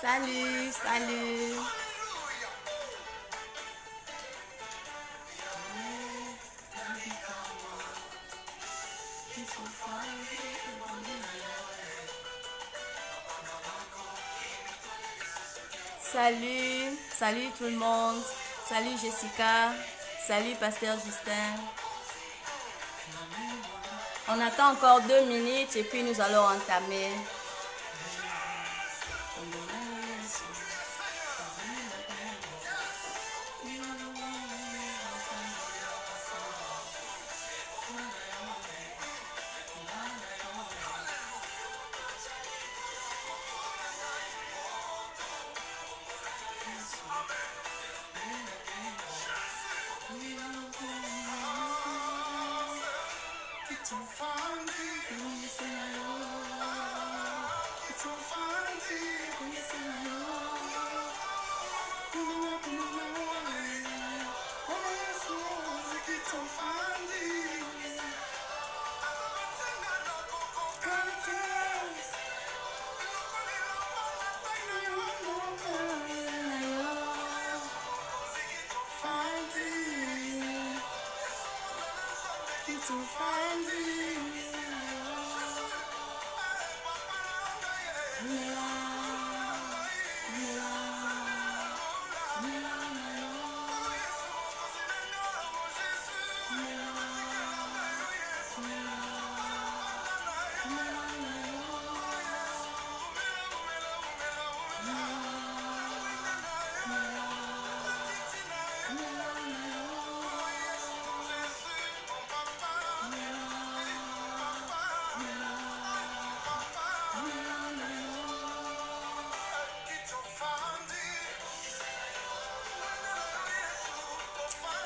Salut, salut. Salut, salut tout le monde. Salut Jessica. Salut Pasteur Justin. On attend encore 2 minutes et puis nous allons entamer.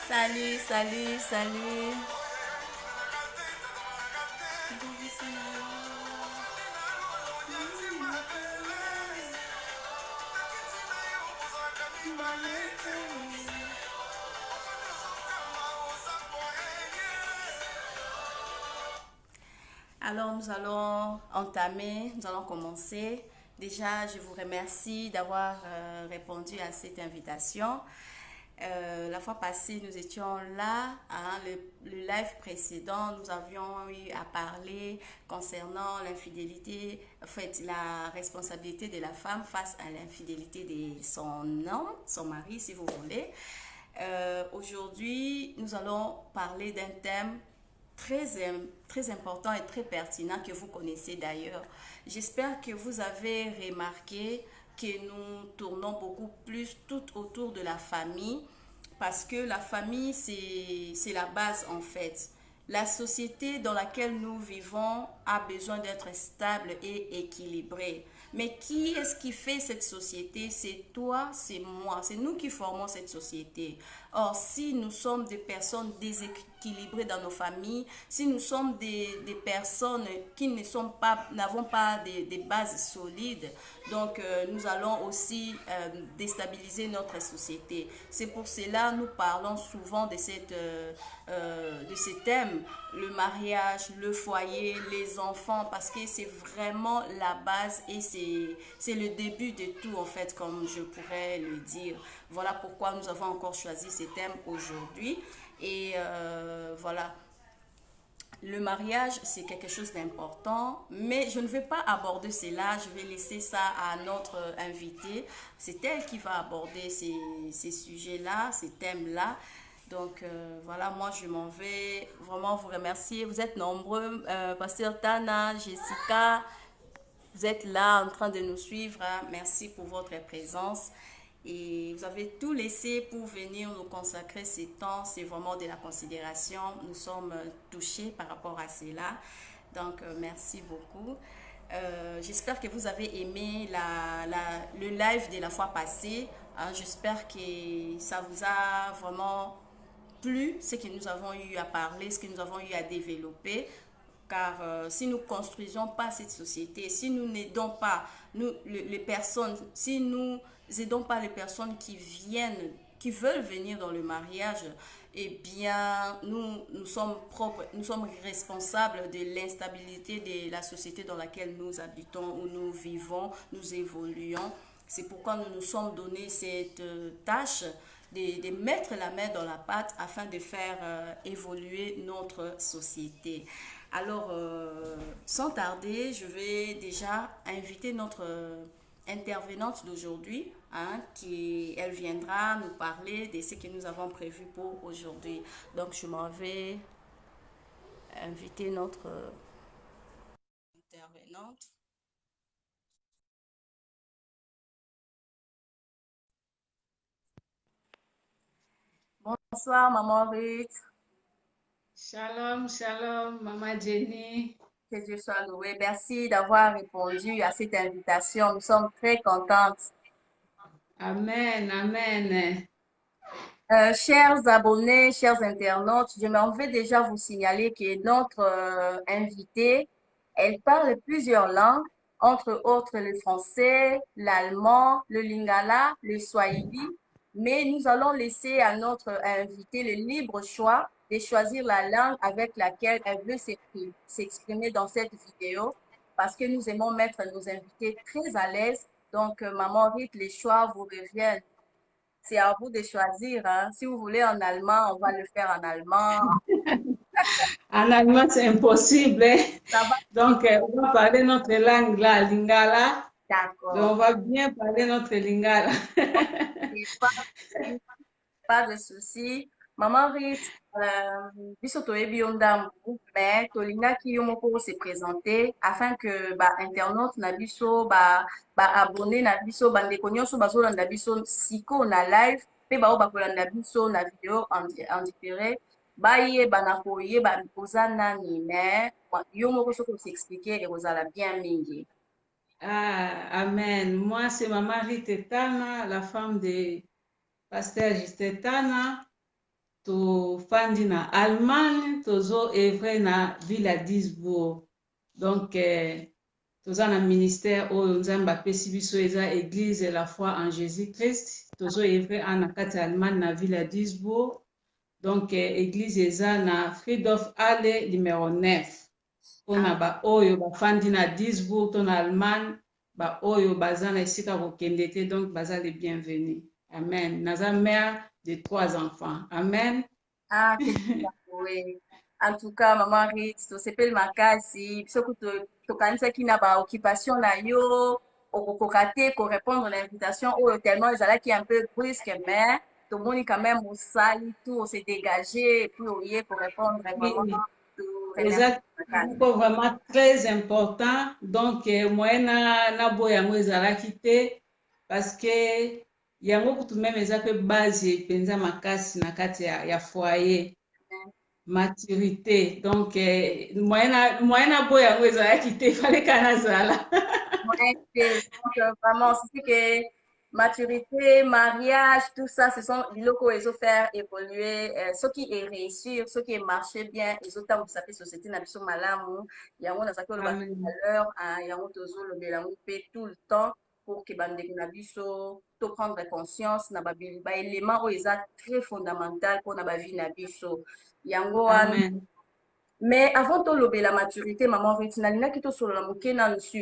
Salut, salut, salut. Alors nous allons entamer, nous allons commencer. Déjà, je vous remercie d'avoir répondu à cette invitation. La fois passée, nous étions là, hein, le live précédent, nous avions eu à parler concernant l'infidélité, en fait, la responsabilité de la femme face à l'infidélité de son homme, son mari, si vous voulez. Aujourd'hui, nous allons parler d'un thème très important et très pertinent que vous connaissez d'ailleurs. J'espère que vous avez remarqué que nous tournons beaucoup plus tout autour de la famille parce que la famille, c'est la base en fait. La société dans laquelle nous vivons a besoin d'être stable et équilibrée. Mais qui est-ce qui fait cette société? C'est toi, c'est moi, c'est nous qui formons cette société. Or, si nous sommes des personnes déséquilibrées dans nos familles, si nous sommes des personnes qui n'avons pas des bases solides, donc nous allons aussi déstabiliser notre société. C'est pour cela que nous parlons souvent de ces thèmes, le mariage, le foyer, les enfants, parce que c'est vraiment la base et c'est le début de tout en fait, comme je pourrais le dire. Voilà pourquoi nous avons encore choisi ces thèmes aujourd'hui. Et voilà. Le mariage, c'est quelque chose d'important, mais je ne vais pas aborder cela. Je vais laisser ça à notre invitée. C'est elle qui va aborder ces sujets-là, ces thèmes-là. Donc voilà, moi je m'en vais vraiment vous remercier. Vous êtes nombreux, Pasteur Tana, Jessica, vous êtes là en train de nous suivre. Hein. Merci pour votre présence. Et vous avez tout laissé pour venir nous consacrer ces temps. C'est vraiment de la considération. Nous sommes touchés par rapport à cela. Donc, merci beaucoup. J'espère que vous avez aimé le live de la fois passée. J'espère que ça vous a vraiment plu, ce que nous avons eu à parler, ce que nous avons eu à développer. Car si nous ne construisons pas cette société, si nous n'aidons pas les personnes, si nous aidons pas les personnes qui viennent, qui veulent venir dans le mariage, eh bien, nous sommes propres, nous sommes responsables de l'instabilité de la société dans laquelle nous habitons, où nous vivons, nous évoluons. C'est pourquoi nous nous sommes donné cette tâche de mettre la main dans la pâte afin de faire évoluer notre société. Alors, sans tarder, je vais déjà inviter notre intervenante d'aujourd'hui, hein, elle viendra nous parler de ce que nous avons prévu pour aujourd'hui. Donc, je m'en vais inviter notre intervenante. Bonsoir, maman Ruth. Shalom, shalom, Maman Jenny. Que Dieu soit loué. Merci d'avoir répondu à cette invitation. Nous sommes très contentes. Amen, amen. Chers abonnés, chers internautes, je m'en vais déjà vous signaler que notre invitée, elle parle plusieurs langues, entre autres le français, l'allemand, le lingala, le swahili, mais nous allons laisser à notre invitée le libre choix de choisir la langue avec laquelle elle veut s'exprimer dans cette vidéo, parce que nous aimons mettre nos invités très à l'aise. Donc, Maman Rite, les choix vous reviennent. C'est à vous de choisir, hein. Si vous voulez en allemand, on va le faire en allemand. En allemand, c'est impossible, hein. Ça va, Donc, on va parler notre langue là, Lingala. Donc, d'accord. on va bien parler notre Lingala. Et pas de souci. Maman Rit, biso toyebi yo ndambu, mais tolingaki yo moko se présenter afin que ba internaute na biso, ba abonné na biso, bandeko nyonso bazolanda biso siko na live, pe bao bakolanda biso na vidéo en différé, bayeba na koyeba oza nani, mais yo moko soki osexplike ekozala bien mingi. Ah, amen. Moi, c'est Maman Ritetana, la femme de Pasteur Justetana. Tofandi na Allemagne, tozo evre na ville ya Duisbourg. Donc, toza na ministère oyo Nzambe apesi biso eza Église la foi en Jésus-Christ. Tozo evre na kati ya Allemagne na ville ya Duisbourg. Donc, Église eza na Friedhof Halle numéro 9. Mpona ba oyo bafandi na Duisbourg to na Allemagne, ba oyo baza na esika kokende te, donc baza les bienvenus. Amen. Naza mère de 3 enfants. Amen. Ah, que Dieu soit loué. En tout cas, maman Ritz, tosepeli makasi soki tokanisaki na baoccupation na yo okokoka te korépondre na invitation oyo tellement ezalaki un peu brusque, mais tomoni quand même osali tout, ose dégagé et puis oye korépondre vraiment Oui, to remercie eza makasi. moko vraiment très important. Donc, moyen na boya yango ezalaki te parce que yango kutu même eza mpe base mpenza makasi na kati ya foyer. Maturité. Donc, moyen na boya yango ezalaki te fallait ka nazala. Ouais, donc, vraiment, c'est que maturité, mariage, tout ça, ce sont les locaux, ils ont fait évoluer, ce qui est réussir, ce qui est marché bien, ils ont tant que société n'a pas malamu, il y a un aspect de Amen. valeur, il y a un tozo le bélamu tout le temps pour que bande na biso to prendre conscience na ba élément où ils sont très fondamental pour na ba vie na biso. Yango wana Amen. mais avant de la maturité, maman Ritina, il y a qui sur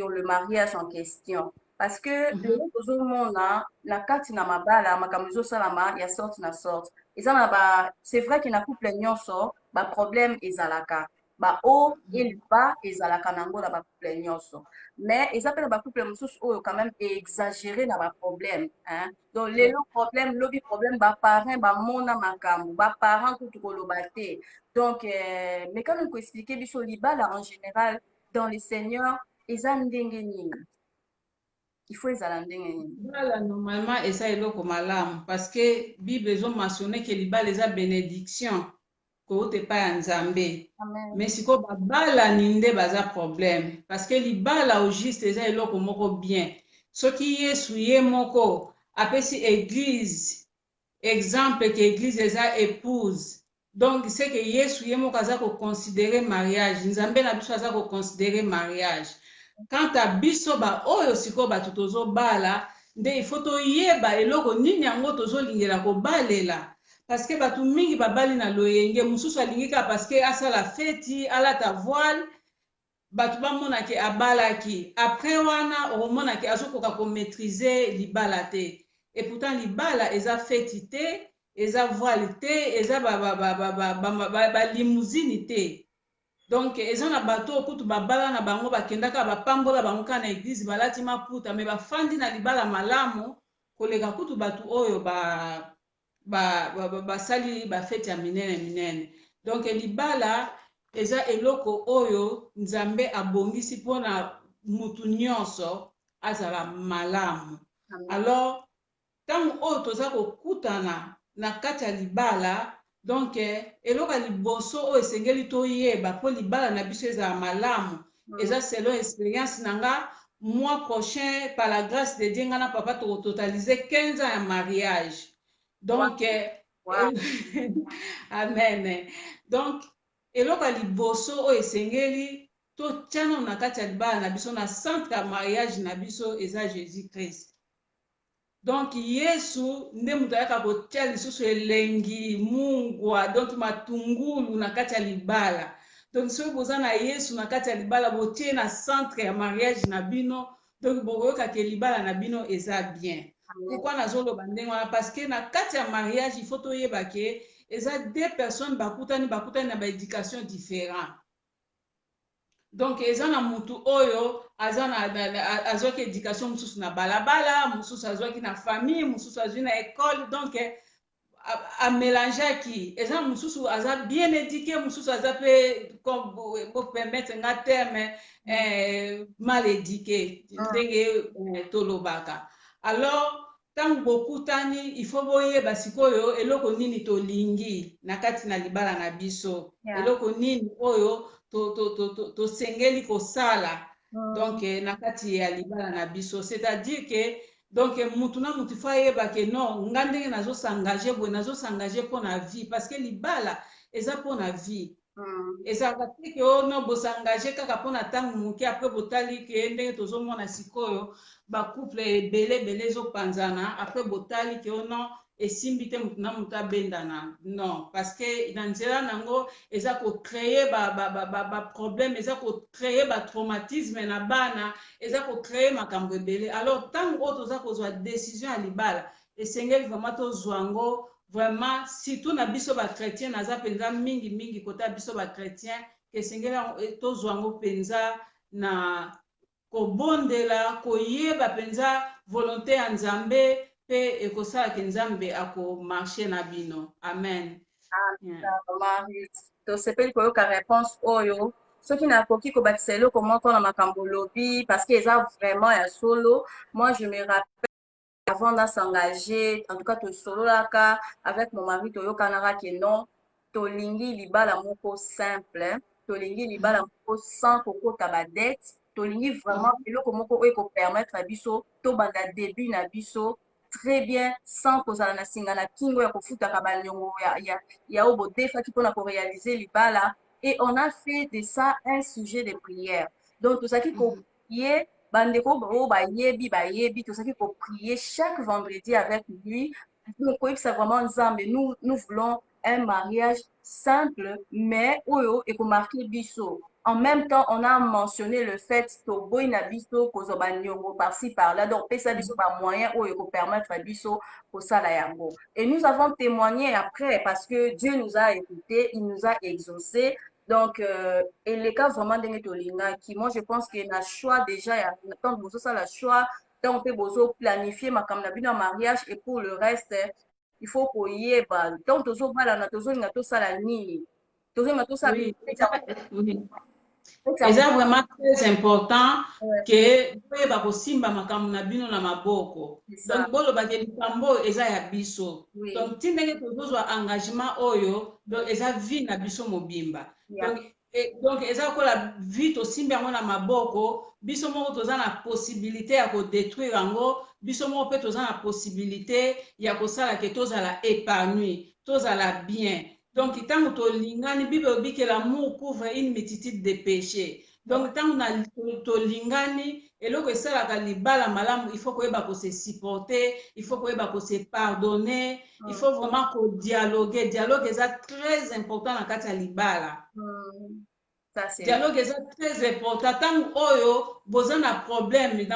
le mariage en question. Parce que le monde, la carte na mabala, ma camiso salama, il y a sorte na sorte. Et ça, c'est vrai qu'il y a couple nyonso, ba problème ezalaka. Ba haut et le bas ezalaka nango na ba couple nyonso. Mais ils appellent ba couple mususu oyo quand même exagéré na ba problème, hein. Donc les problèmes, lobby problème ba parents ba mona makambo, ba parents tout koloba te. Donc, mais quand on peut expliquer biso libala en général dans les seigneurs, eza ndenge nini. Il faut ezala ndenge nini. Libala normalement eza eloko malamu parce que Bible ezo mentionné que libala eza bénédiction kouta epai ya Nzambe. Amen. Mais sikoyo babalani nde baza problème parce que libala au juste eza eloko moko bien. Soki Yesu ye moko apesi église exemple que église eza épouse. Donc c'est que Yesu ye moko aza considérer mariage, nzambe na biso aza considérer mariage. Quant à biso ba oyo siko bato tozobala nde il faut toyeba eloko nini yango tozolingela kobalela, parce que bato mingi babali na loyenge, mosusu alingi kaka parce que asala feti alata voile, bato bamonaki abalaki, après wana okomonaki azokoka komaîtriser libala te. Et pourtant libala eza feti te, eza voile te, eza limousine te. Donc eza na bato okutu babala na bango bakendaka bapambola bango kaka na église balati maputa me bafandi na libala malamu koleka kutu bato oyo basali bafeti ya minene minene. Donc libala eza eloko oyo nzambe abongisi mpona mutu nyonso azala malamu. Alors ntango oyo toza kokutana na kati ya libala, donc eloko ya liboso oyo esengeli toyeba mpo libala na biso ezala malamu eza selon expérience na nga, mois prochain par la grâce de Dieu nga na papa tokototalize 15 ans ya mariage. Donc amen. Donc eloko ya liboso oyo esengeli totiana na kati ya libala na biso na centre ya mariage na biso eza Jésus Christ. Donc Yesu nde mutu ayaka kotia lisusu elengi mungwa, donc matungulu na kati ya libala. Donc soki boza na Yesu na kati ya libala botie na centre ya mariage na bino, donc bokoyoka ke libala na bino eza bien. Pourquoi nazoloba ndenge wana? Parce que na kati ya mariage il faut toyeba ke eza deux personnes bakutani na ba éducation différent. Donc eza na mutu oyo azwaki éducation mosusu na balabala, mosusu azwaki na famille, mosusu azwi na école, donc amélangeaki. Eza mosusu aza bien éduqué, mosusu aza pe pour permettre nga terme mal éduqué ndenge tolobaka. Alors tango bokutani il faut boyeba sikoyo eloko nini tolingi na kati na libala na biso, eloko nini oyo tosengeli kosala donc na kati ya libala na biso, c'est-à-dire que donc mutu na mutu fa yeba ke non nga ndenge nazosangaje boye nazosangaje mpona vie, parce que libala eza mpona vie. ezalaka te ke o no bosangaje kaka mpona ntango moke apres botali ke ndenge tozomona sikoyo bacouple ebele ezopanzana, apres botali ke o non esimbi te mutu na mutu abendana. Non, parce que na nzela nango eza kocreye baproblème, eza kocreye batraumatisme na bana, eza kocreye makambo ebele. Alors ntango oyo toza kozwa décision ya libala esengeli vraiment tozwa yango vraiment, surtout na biso ba chrétien naza penza mingi kota biso ba chrétien ke esengeli tozwa yango penza na kobondela koyeba penza volonté ya nzambe pe ekosala ke nzambe akomarche na bino. Amen. tosepeli koyoka réponse oyo soki nakoki kobakisa eloko moko na makambo lobi parce que eza vraiment ya solo. Moi je me rappelle avant de s'engager, en tout cas tosololaka avec mon mari toyokanaka ke non tolingi libala moko simple, tolingi libala moko sans kokota ba dette, tolingi vraiment eloko moko oyo ekopermettre na biso tobanda début na biso très bien sans kozala na singa na kingo ya kofutaka baliongo ya oyo bodefaki mpona koréaliser libala. Et on a fait de ça un sujet de prière. Donc tozalaki koprier bandeko oyo bayebi tozalaki koprier chaque vendredi avec lui. Koyebisa vraiment nzambe nous voulons un mariage simple mais oyo ekomarke biso. En même temps, on a mentionné le fait que boyna biso kozoba nyongo par-ci par-là, donc pesa biso ba moyen oyo ko permettre biso ko sala yango. Et nous avons témoigné après parce que Dieu nous a écoutés, il nous a exaucés. Donc et les cas vraiment de tolinga qui moi je pense que na choix déjà tant bozo ça la choix tant on bozo planifier ma comme na mariage et pour le reste il faut qu'on y ait ba donc tozo bala na tozo nga to sala nini tozo nga to sala eza vraiment très important que boyeba kosimba makambo na bino na maboko. Donc boloba ke likambo eza ya biso, donc ti ndenge tozozwa engagement oyo donc eza vie na biso mobimba. Donc eza kola vie tosimbi yango na maboko biso moko toza na possibilité ya kodétruire yango biso moko mpe toza na possibilité ya kosala ke tozala épanoui, tozala bien. Donc ntango tolingani, Bible elobi ke l'amour couvre une multitude de péchés. Donc ntango tolingani, eloko esalaka libala malamu, il faut koyeba kose supporter, il faut koyeba kose pardonner, il faut vraiment kodialoguer. Dialogue eza très important na kati ya libala. Ça, c'est Dialogue est très important. Tant oyo boza na problème,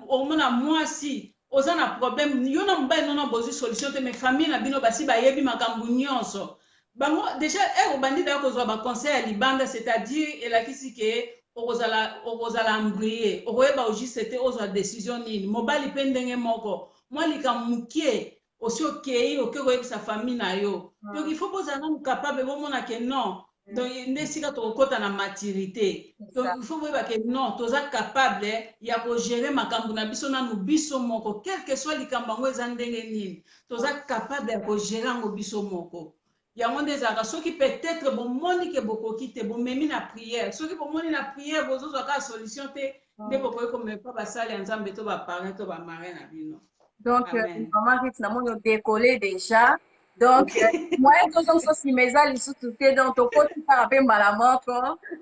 omona mwasi oza na problème, yo na mobali nono bozi solution te, mais famille na bino basi bayebi makambo nyonso. Bango déjà obandi da kozwa ba conseil ya libanda, c'est-à-dire elakisi ke okozala embryer, okoyeba ojiste te ozwa décision nini. Mobali mpe ndenge moko, mwa likamukie osi okei oke koyebisa famille na yo. Donc il faut bozala capable bomona ke non. Donc, nesika tokota na maturité. Donc, il faut voir que non, toza capable ya ko gérer makambo na biso na biso moko, quel que soit likambo ngo eza ndenge nini. Toza capable ya ko gérer ngo biso moko. Yango ndezaka soki peut-être bomoni ke bokoki te, bomemi na prière. Soki bomoni na prière bozozwa ka solution te, nde bokoki komepa basali ya Nzambe to ba parents to ba marrains na bino. Donc, maman Rite, on décollé déjà. Donc, moi, je suis mes amis sous tout donc, au côté par rapport à la mort,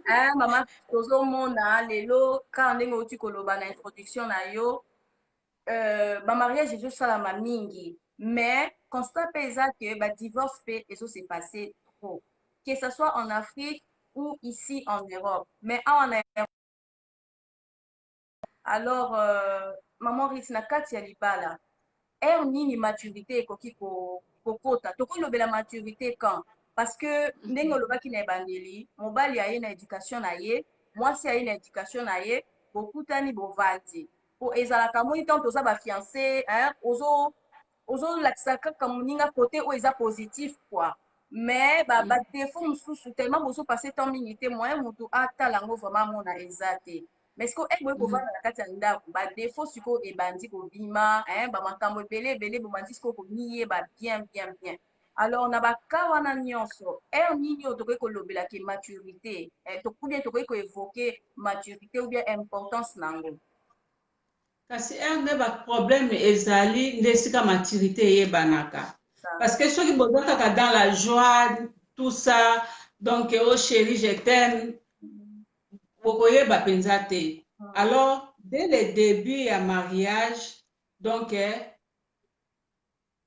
hein, maman, tout le monde, les lots, quand on est au Tukoloba, l'introduction, ma mariage, je suis à la mamingi. Mais, constat paysan que, divorce fait, et ça s'est passé trop. Que ce soit en Afrique ou ici en Europe. Mais en Europe, alors, maman Rite, na kati ya libala. Nini maturité ekoki kokota tokolobela maturité quand parce que ndenge olobaki na ebandeli mobali aye na éducation na ye mwasi aye na éducation na ye bokutani bovandi po ezalaka moi ntango toza bafiancé ozolakisa kaka moninga kote oyo eza positif quoi mais badefo mosusu tellement bozopase temps mingi te moyen motu atala yango vraiment amona eza te mais siko boye kovanda na kati ya ndako badefo sikoyo ebandi kobima bamakambo ebele ebele bomandi sikoyo komiyeba bien bien bien alors na baka wana nyonso nini oyo tokoki kolobelaki maturité ou bien tokoki koévoke maturité ou bien importance nango kasi nde baproblème ezali nde esika maturité eyebanaka parce que soki boza kaka dans la joie tout ça donc oh chéri je t'aime bokoyeba penza te. Alors dès le début ya mariage donc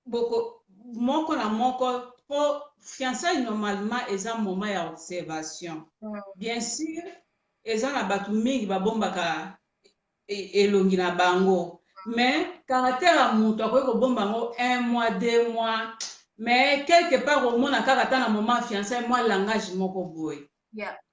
moko na moko po fiançailles normalement eza moment ya observation bien sûr eza na bato mingi babombaka elongi na bango mais caractère ya moto akoki kobomba ngo 1 mois 2 mois mais quelque part omona kaka ta na moment ya fiançailles mwa langage moko boye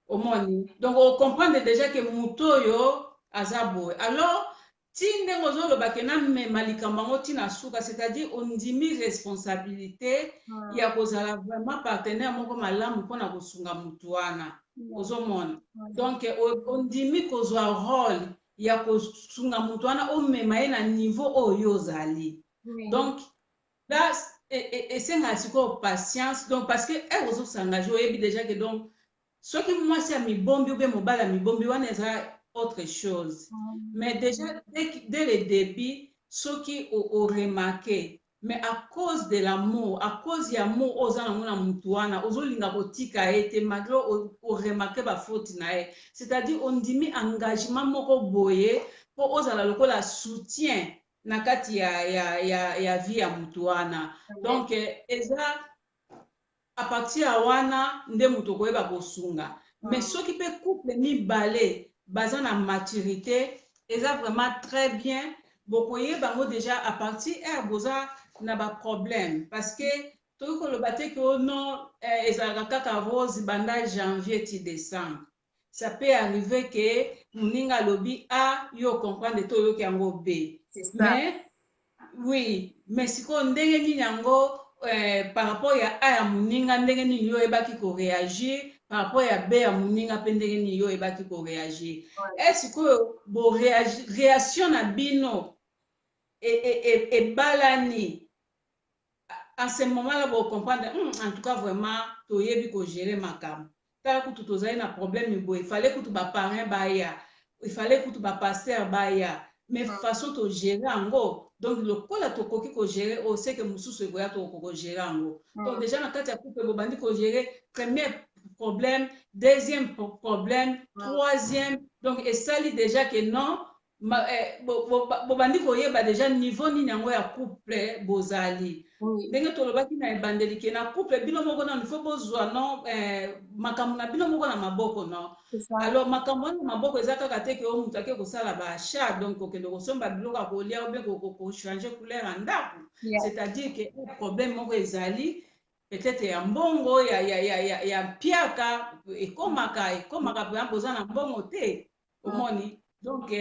omoni donc ocomprendre déjà que moto oyo aza boye alors ti ndenge ozoloba ke namema likambo yango ntina suka c'est-à-dire ondimi responsabilité ya kozala vraiment partenaire moko malamu mpona kosunga motu wana ozomona donc ondimi kozwa rôle ya kosunga motu wana omema ye na niveau oyo ozali donc là esengaka sikoyo patience donc parce que ozosangaje oyebi déjà que donc soki mwasi ya mibombi obe mobali ya mibombi wana eza autre chose mais déjà dès le début soki remarqué mais à cause de l'amour à cause ya amour oza nango na mutu wana ozolinga kotika ye te malgré remarqué bafaute na ye c'est-à-dire ondimi engagement moko boye mpo ozala lokola soutien na kati ya vie ya mutu wana donc eza à partir ya wana nde moto koyeba kosunga mais soki mpe couple mibale baza na maturité eza vraiment très bien bokoyeba ngo déjà à partir boza na baproblème parce que toki koloba te ke non ezalaka kaka rose banda janvier ti décembre ça peut arriver ke moninga alobi a yo comprendre te oyoki yango b mais oui mais sikoyo ndenge nini yango par rapport ya a ya moninga ndenge nini yo oyebaki koréagir par rapport ya b ya moninga mpe ndenge nini yo oyebaki koréagir sikoyo réaction na bino ebalani en ce moment là bocomprendre en tout cas vraiment toyebi kogérer makambo tala kutu tozali na problème boye ifale kutu baparrain baya ifale kutu bapaster baya mais façon to gérer yango. Donc lokola tokoki ko gérer on sait que mususu ekoya to ko gérer yango. Donc déjà na kati ya couple bobandi ko gérer premier problème, deuxième problème, troisième. Donc esali déjà que non bobandi koyeba déjà niveau nini yango ya couple bozali. Ndenge tolobaki na ebandeli ke na couple bino moko na faut bozwa non makambo na bino moko na maboko non. Alors makambo na maboko eza kaka te ke o mutu ake kosala ba achat donc okende kosomba biloko ya kolia ou bien ko changer couleur ya ndako. C'est-à-dire que problème moko ezali peut-être ya mbongo ya piaka ekomaka mpe boza na mbongo te omoni. Donc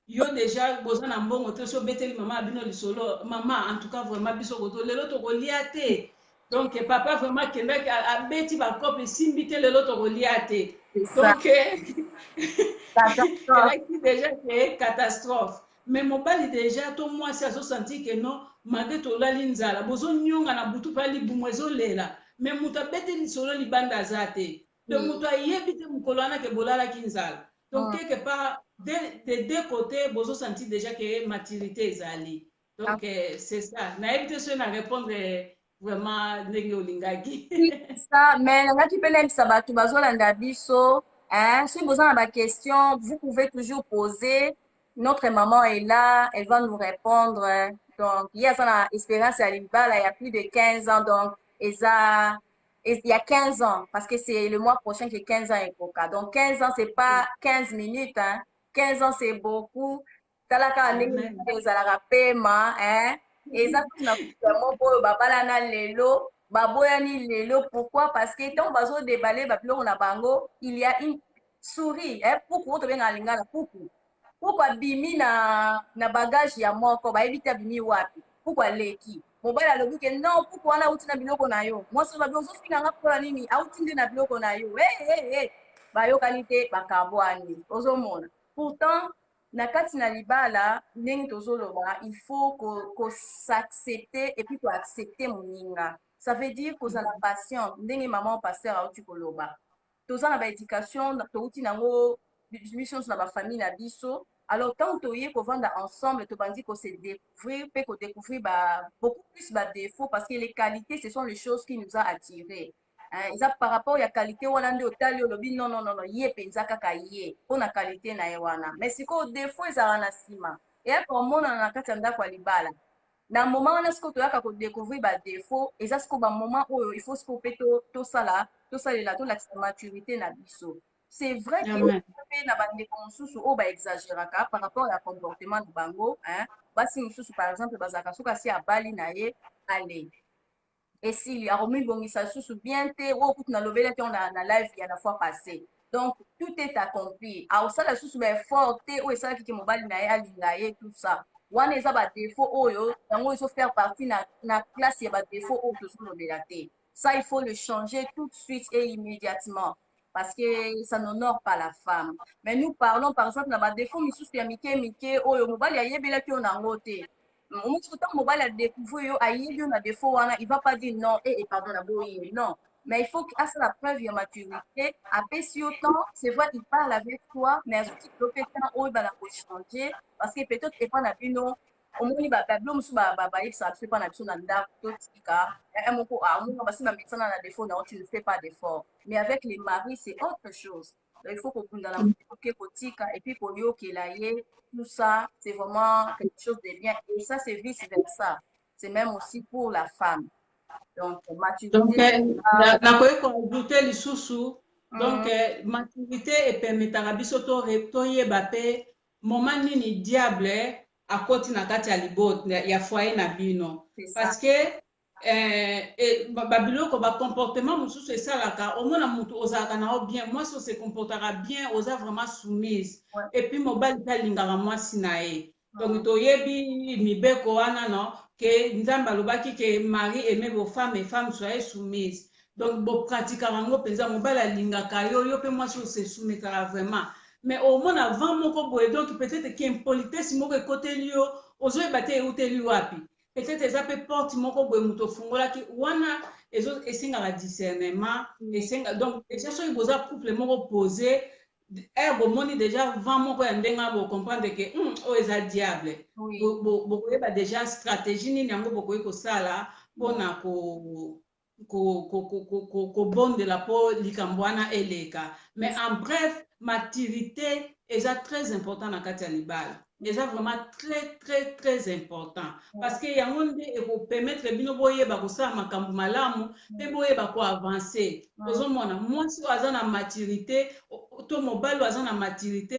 yo déjà boza na mbongo te so beteli mama abino lisolo mama en tout cas vraiment biso koto lelo tokolia te. Donc papa vraiment kendaki abeti bakope esimbi te lelo tokolia te. Donc elaki déjà ke catastrophe. Mais mobali déjà to mwasi azosentir ke non mande tolali nzala bozonyonga na butu mpe libumu ezolela me mutu abeti lisolo libanda aza te. Donc mutu ayebi te mokolo wana ke bolalaki nzala. Donc quelque part de deux côtés bozosentir déjà que maturité ezali. Donc c'est ça. Nayebi te so na répondre vraiment ndenge olingaki. Ça, mais nangaki mpe nayebisa bato bazolanda biso si boza na baquestion vous pouvez toujours poser. Notre maman est là, elle va nous répondre. Donc, il y a ça expérience à Libala, il y a plus de 15 ans. Donc, il y a 15 ans, parce que c'est le mois prochain que 15 ans est Coca. Donc, 15 ans, c'est pas 15 minutes. 15 ans, c'est beaucoup. Talaka, ezalaka pema, et ça, tout na lelo, baboyani lelo. Pourquoi? Parce que tant bazo déballer, on a bango, il y a une souris, pourquoi tu viens à lingala, pourquoi bimi na bagage ya moko ba evita bimi wapi pourquoi leki mobile alobi ke non pourquoi na uti na biloko na yo moi so ba biso fina nga pour nini auti nde na biloko na yo ba yo kanite bakabwani ozomona pourtant na kati na libala ndenge tozoloba il faut ko s'accepter et puis ko accepter moninga ça veut dire ko za la passion ndenge maman pasteur auti koloba toza na ba éducation touti nango biso na ba famille na biso. Alors tant toye ko vendre ensemble to bandi ko se découvrir pe ko découvrir beaucoup plus défauts parce que les qualités ce sont les choses qui nous a attirés. Ils par rapport à la qualité wana nde otali olobi non ye penza kaka ye pona qualité na ye wana mais siko défaut ezala na sima et pour mona na kati ndako libala na moment wana siko toyaka ko découvrir défaut eza siko moment oyo il faut siko pe to salela to la maturité na biso. C'est vrai que na bandeko mosusu oyo baexagéraka par rapport à comportement de bango basi mosusu par exemple bazalaka soki asi abali na ye ale esili akomibongisa susu bien te oyo kutu nalobelaki na live ya la fois passée. Donc tout est accompli aosala susu baeffort te oyo esalaki ke mobali na ye alinga ye tout ça wana eza badéfaut oyo yango ezofaire partie na classe ya badéfaut oyo tozolobela te. Ça il faut le changer tout de suite et immédiatement parce que ça n'honore pas la femme. Mais nous parlons par exemple dans défaut misusu ya mike oyo mobali ayebelaki yo nango te. Momutu tant mobali a découvert yo ayebi yo na défaut wana il va pas dire non pardon na boye non. Mais il faut qu'il ait la preuve de maturité. Après si autant c'est vrai il parle avec toi mais aussi il peut temps oyo bana ko changer parce que peut-être et pas na bino omoni babilo mosusu bayebisaka biso epa na biso na ndako totika moko omona basi bamesana na défaut na tu ne fais pas d'effort mais avec les maris c'est autre chose. Donc il faut kokunda na moke kotika et puis koyokela ye tout ça c'est vraiment quelque chose de bien et ça c'est vice versa c'est même aussi pour la femme. Donc maturité nakoki koajouter lisusu donc maturité epermetaka biso toyeba mpe moment nini diable akoti na kati ya libota ya foyer na bino parce que babiloko bacomportement mosusu esalaka omona mutu ozalaka nao bien mwasi ose comportaka bien oza vraiment soumise et puis mobali mpe alingaka mwasi na ye donc toyebi mibeko wana no ke nzambe alobaki ke mari aime vos femmes et femmes soyez soumises donc bopratikaka yango mpenza mobali alingaka yo mpe mwasi ose soumetaka vraiment. Mais au moins avant moko boye donc peut-être qu'impolitesse moko ekoteli yo ozoyeba te euteli wapi peut-être eza pe porte moko boye mutu ofungolaki wana esengaka discernement esenga donc déjà soki boza couple moko posé herbe moni déjà vent moko ya ndenge wana comprendre que oyo eza diable. Oui. Bokoyeba déjà stratégie nini yango bokoki kosala mpona kobondela mpo likambo wana eleka. Mais en bref, maturité eza très important na kati ya libala. Eza vraiment très très très important parce que yango nde ekopermettre bino boyeba kosala makambo malamu mpe boyeba koavance. Ozomona mwasi oyo aza na maturité to mobali oyo aza na maturité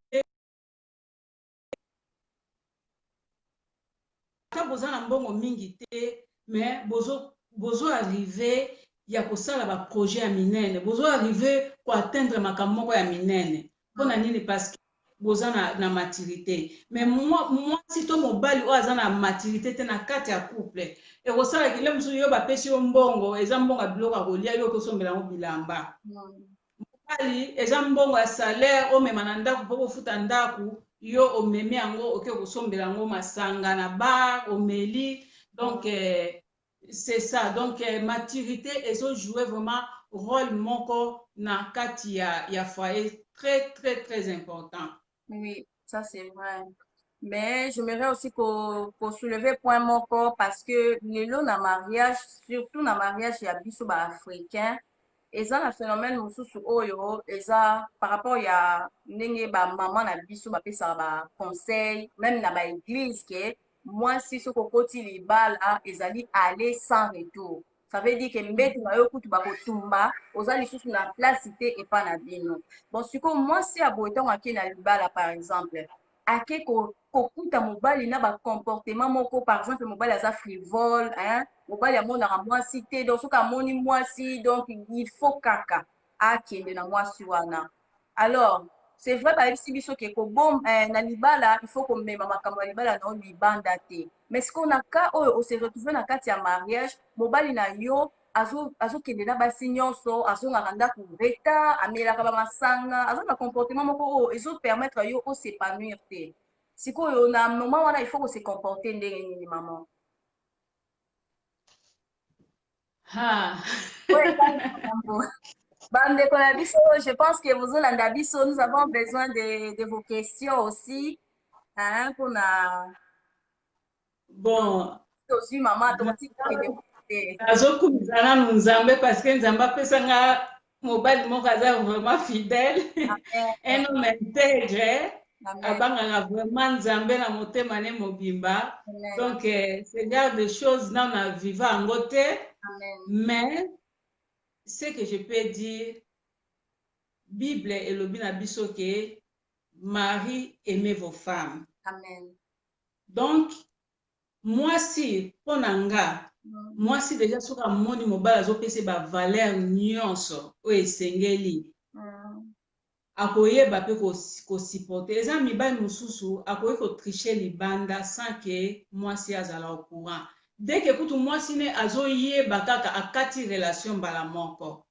ata boza na mbongo mingi te mais bozo arrive ya kosala baprojet ya minene, bozo arrive koatteindre makambo moko ya minene. Mpona nini? Parce que boza na maturité. Mais mwasi to mobali oyo aza na maturité te na kati ya couple ekosala kile mosusu yo bapesi yo mbongo, eza mbongo ya biloko ya kolia yo kosombela yango bilamba. Mobali eza mbongo ya salaire omema na ndako mpo kofuta ndako, yo omemi yango oke kosombela yango masanga na bar omeli. Donc c'est ça. Donc maturité ezo jouer vraiment rôle moko na kati ya foyer très très très important. Oui, ça c'est vrai. Mais j'aimerais aussi qu'on soulever point moko parce que lelo na mariage, surtout na mariage ya biso ba africain, eza na phénomène mosusu oyo eza par rapport ya ndenge ba maman na biso bapesaka ba conseil même na ba église ke mwasi soki okoti libala ezali aller sans retour. Ça veut dire que mbeto na yo kutu bakotumba oza lisusu na place te epa na bino. Bon sikoyo mwasi aboye ntango ake na libala par exemple ake kokuta mobali na bacomportement moko par exemple mobali aza frivole mobali amonaka mwasi te donc soki amoni mwasi donc il faut kaka akende na mwasi wana. Alors c'est vrai bayebisi biso ke na libala il faut komema makambo ya libala na yo libanda te, mais sikoyo na ka oyo ose retrouve na kati ya mariage mobali na yo azokende na basi nyonso azongaka ndako reta amelaka bamasanga aza na comportement moko oyo ezopermettre yo osepanouir te. Sikoyo na moment wana il faut kose comporter ndenge nini maman? Bandeko na biso, je pense que bozolanda biso, nous avons besoin de vos questions aussi pour na bon tozwi mama nazokumisa nanu nzambe parce que nzambe apesanga mobali moko aza vraiment fidèle un homme intègre abangaka vraiment nzambe na motema ne mobimba. Donc ce genre de choses nanu na viva yango te, mais ce que je peux dire, Bible elobi na biso ke Marie aimez vos femmes. Amen. Donc mwasi mpo na nga mwasi deja soki amoni mobali azopesa ba valeur nyonso oyo esengeli akoyeba mpe kosupporte. Eza mibali mosusu akoki kotriche libanda sans ke mwasi azala au courant. Dès que kutu mwasi ne azoyeba kaka akati relation mbala moko.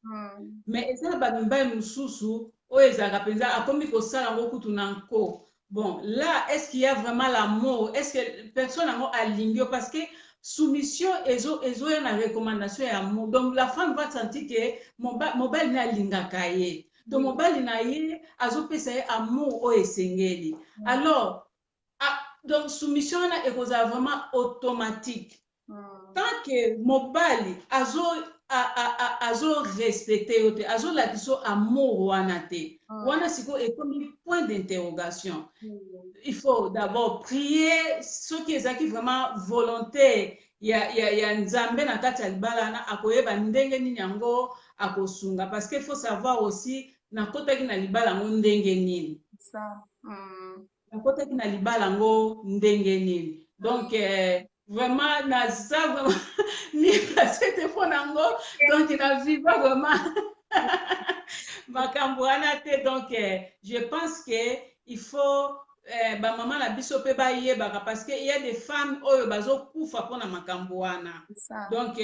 Mais eza ba mibali mosusu oyo ezalaka mpenza akomi kosala yango kutu na nko. Bon, là, est-ce qu'il y a vraiment l'amour? Est-ce que personne n'a aligné? Parce que soumission, ils ont une recommandation et amour. Donc, la femme va sentir que mobile n'a lingakaye. Donc, mobile n'a yé, azo pesa amour o esengeli. Alors, donc, soumission est vraiment automatique. Tant que mobile azo respecter yote, azo la kiso amour wana te. Wana siko est comme un point d'interrogation. Il faut d'abord prier ceux qui sont vraiment volontaires. Ya nzambe na kati ya libala na akoyeba ndenge nini yango akosunga, parce qu'il faut savoir aussi na kota ki na libala ngo ndenge nini. Ça. Na kota ki na libala ngo ndenge nini. Donc vraiment na ça vraiment ni cette fois nango donc na viva vraiment makambo wana te. Donc je pense que il faut ba maman na biso pe ba yebaka parce que il y a des femmes oyo bazo kufa pona makambo wana. Donc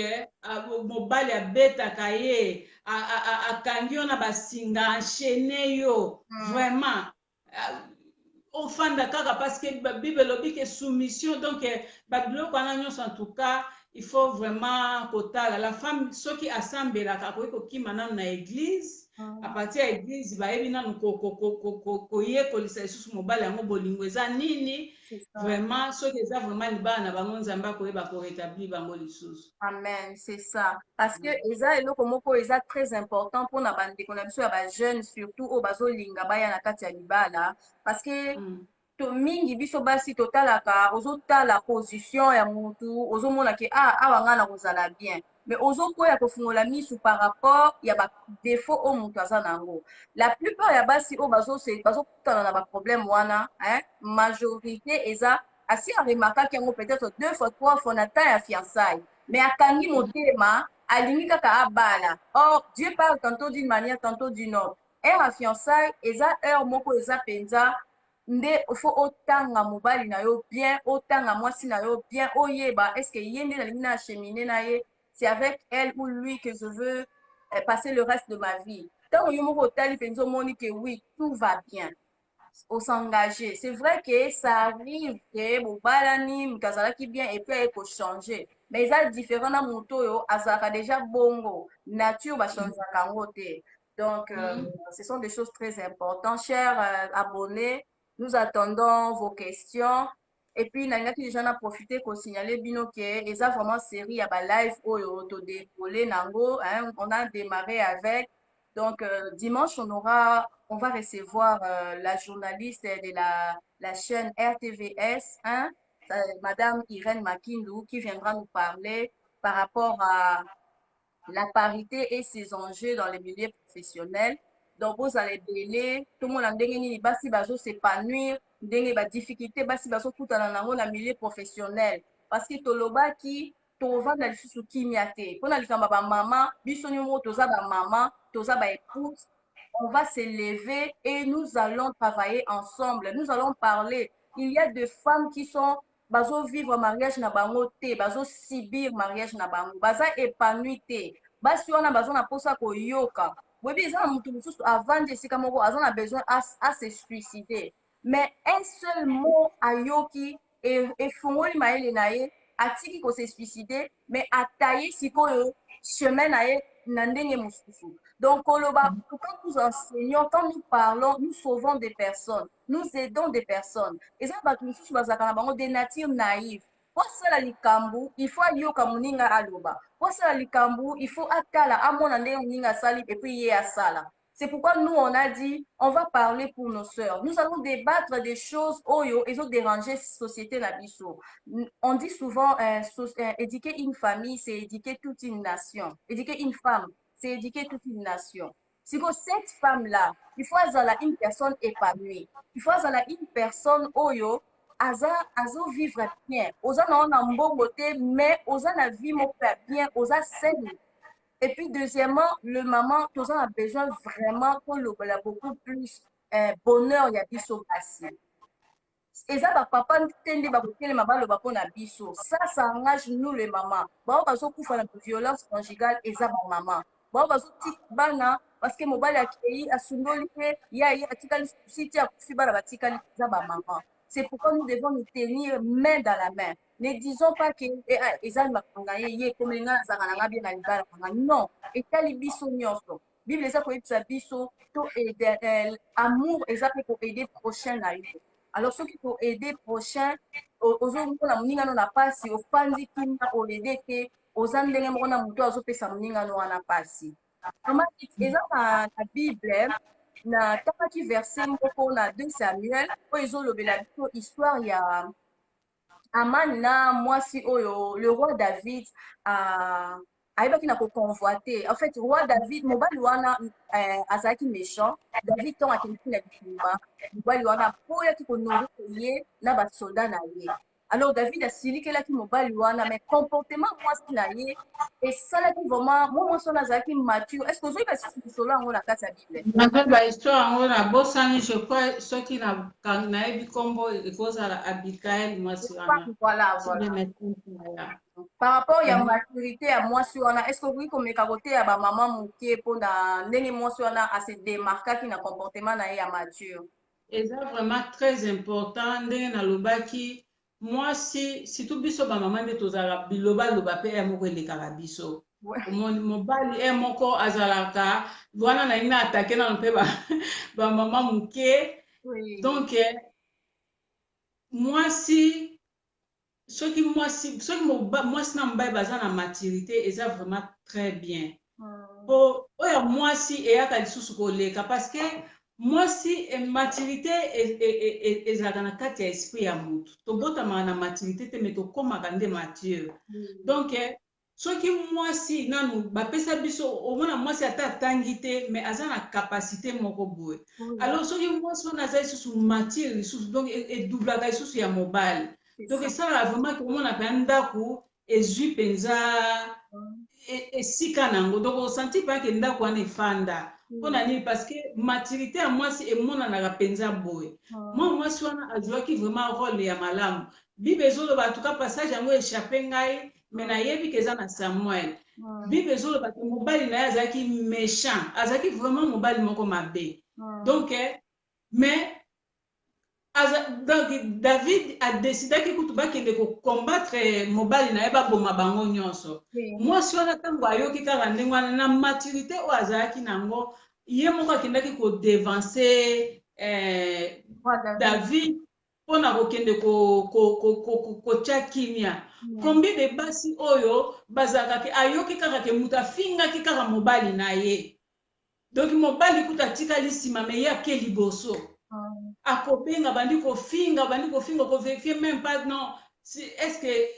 mobali abetaka ye akangi yo na basinga enchaîné yo vraiment ofanda kaka parce que Bible lobi que soumission. Donc babiloko wana nyonso en tout cas il faut vraiment kotala la femme soki asambelaka akoki kokima nanu na église à partir ya église bayebi nanu koyekolisa lisusu mobali yango bolingo eza nini vraiment soki eza vraiment libala na bango nzambe akoyeba korétablir bango lisusu. Amen, c'est ça. Parce que eza eloko moko eza très important pour na bandeko na biso ya ba jeunes surtout o bazolinga baya na kati ya libala parce que to mingi biso basi totalaka ozotala position ya mutu ozomona ke awa nga na kozala bien mais ozokoya kofungola misu par rapport ya ba défaut o mutu aza nango. La plupart ya basi o bazokutana na ba problème wana majorité eza asi aremarkaki yango peut-être 2 fois 3 fois na temps ya fiançailles mais akangi motema alingi kaka abala. Or Dieu parle tantôt d'une manière tantôt d'une autre. Heure à fiançailles eza heure moko eza penza nde faut otanga mobali na yo bien otanga mwasi na yo bien oyeba est-ce que ye nde nalingi na acheminer na ye c'est avec elle ou lui que je veux passer le reste de ma vie. Tant yo moko otali penza omoni que oui tout va bien au s'engager. C'est vrai que ça arrive que mobalani mukazalaki bien et puis eko changer mais ça différent na moto yo azaka déjà bongo nature va changer kango te. Donc ce sont des choses très importantes. Chers abonnés, nous attendons vos questions. Et puis, nangaki déjà na profité qu'on signalait bino que eza vraiment série ya ba live oyo to décoller nango, hein, on a démarré avec. Donc dimanche on va recevoir la journaliste de la chaîne RTVS, hein, Madame Irène Makindou, qui viendra nous parler par rapport à la parité et ses enjeux dans les milieux professionnels. Donc, vous allez délai, tout le monde a ndenge basi bazo s'épanouir, ndenge ba difficulté basi bazo kutana nango na milieu professionnel. Parce que toloba ki tovanda lisusu kimia te. Pona likamba ba mama, biso nyongo toza ba mama, toza ba épouse, on va se lever et nous allons travailler ensemble. Nous allons parler. Il y a des femmes qui sont bazo vivre mariage na bango te, bazo subir mariage na bango, baza épanoui te. Basi wana bazo na posa koyoka. Boyebi eza na mutu mosusu avandi esika moko aza na besoin à se suicider. Mais un seul mot ayoki efungoli mayele na ye atiki ko se suicider mais ataye sikoyo chemin na ye na ndenge mosusu. Donc, quand nous enseignons, quand nous parlons, nous sauvons des personnes, nous aidons des personnes. Et ça, des natures naïves. Pour ça, il faut yoka muninga aloba. Pour ça, il faut atala amonande muninga sali et puis yé asala. C'est pourquoi nous, on a dit, on va parler pour nos sœurs. Nous allons débattre des choses, oyo, et ont dérangé la société na biso. On dit souvent, éduquer une famille, c'est éduquer toute une nation. Éduquer une femme, c'est éduquer toute une nation. Si vous cette femme-là, il faut avoir une personne épanouie. Il faut avoir une personne oyo, azo vivre bien. Oza na mbongo te, mais oza na vie moko bien, oza saine. Et puis deuxièmement, le maman, tous a besoin vraiment pour le beaucoup plus bonheur ya biso basi. Et ça, papa tende ba kotele mabalo ba pona biso. Ça engage nous les mamans. Ba bazo kufa na violence conjugale et ça ba maman. Ba bazo tik bana parce que mobali akei asundoli ke ya atikali siti ya kufi bana batikali za ba maman. C'est pourquoi nous devons nous tenir main dans la main. Ne disons pas que ezali makanga ye comme nga zaka na bien na libala kanga. Non, etali biso nyonso. Bible eza ko yebisa biso to amour eza pe ko aider prochain na yo. Alors ceux qui peuvent aider prochain ozomona moninga no na pasi ofandi kimia oede ke oza ndenge moko na moto azopesa moninga no wana pasi. Eza na Bible na takaki verset moko na 2 Samuel oyo ezolobela biso histoire ya Aman na mwasi oyo le roi David ayebaki na koconvoite. En fait, roi David, mobali wana azalaki méchant. David ton akendeki na bitumba. Mobali wana apoyaki konongo ye na basoldat na ye. Alors David asilikelaki mobali wana, mais comportement mwasi na ye esalaki vraiment mwasi wana azalaki mature. Est-ce que ozoyeba sisi lisolo yango na kati ya Bible? Nakoyeba bahistoire yango na bosani, je crois soki nayebi kombo ekozala Abigail mwasi wana. Voilà. Par rapport à la maturité à mwasi wana, est-ce que vous komeka kote ya ba maman mokie pona ndenge mwasi wana a se démarquer na comportement na ye ya mature? Eza vraiment très important ndenge nalobaki moi si tout biso ba maman nde tozala biloba loba pe moko elekaka biso Ouais. omoni mobali moko azalaka wana na ina atake na mpe ba mama muke Oui. donc mwasi soki mwasi na mobali baza na maturité eza vraiment très bien po oyo mwasi eyaka lisusu koleka parce que mwasi maturité ezalaka na kati ya esprit ya motu tobotamaka na maturité te me tokomaka nde mature donc soki mwasi nanu bapesa biso omona mwasi ata atangi te me aza na kapasité moko boye alors soki mwasi wana aza lisusu mature lisusu donc edublaka lisusu ya mobali donc esalaka vraiment komona mpenza ndako ezwi mpenza esika nango donc osenti mpake ndako wana efanda mpona nini parce que maturité ya mwasi emonanaka mpenza boye mwa mwasi wana azwaki vraiment role ya malamu bible ezoloba tuka passage yango échappe ngai me nayebi ke eza na samuel bible ezoloba ke mobali na ye azalaki méchant azalaki vraiment mobali moko mabe donc mais donc David adesidaki kutu bakende kokombattre mobali na ye baboma bango nyonso mwasi wana ntango ayoki kaka ndenge wana na maturité oyo azalaki nango ye moko akendaki kodevanse David mpona kokende kotya kimia combien de basi oyo bazalaka ke ayoki kaka ke moto afingaki kaka mobali na ye donc mobali kutu atikali nsima me ye ake liboso akobenga bandi kofinga kovérifie même pas non est-ce que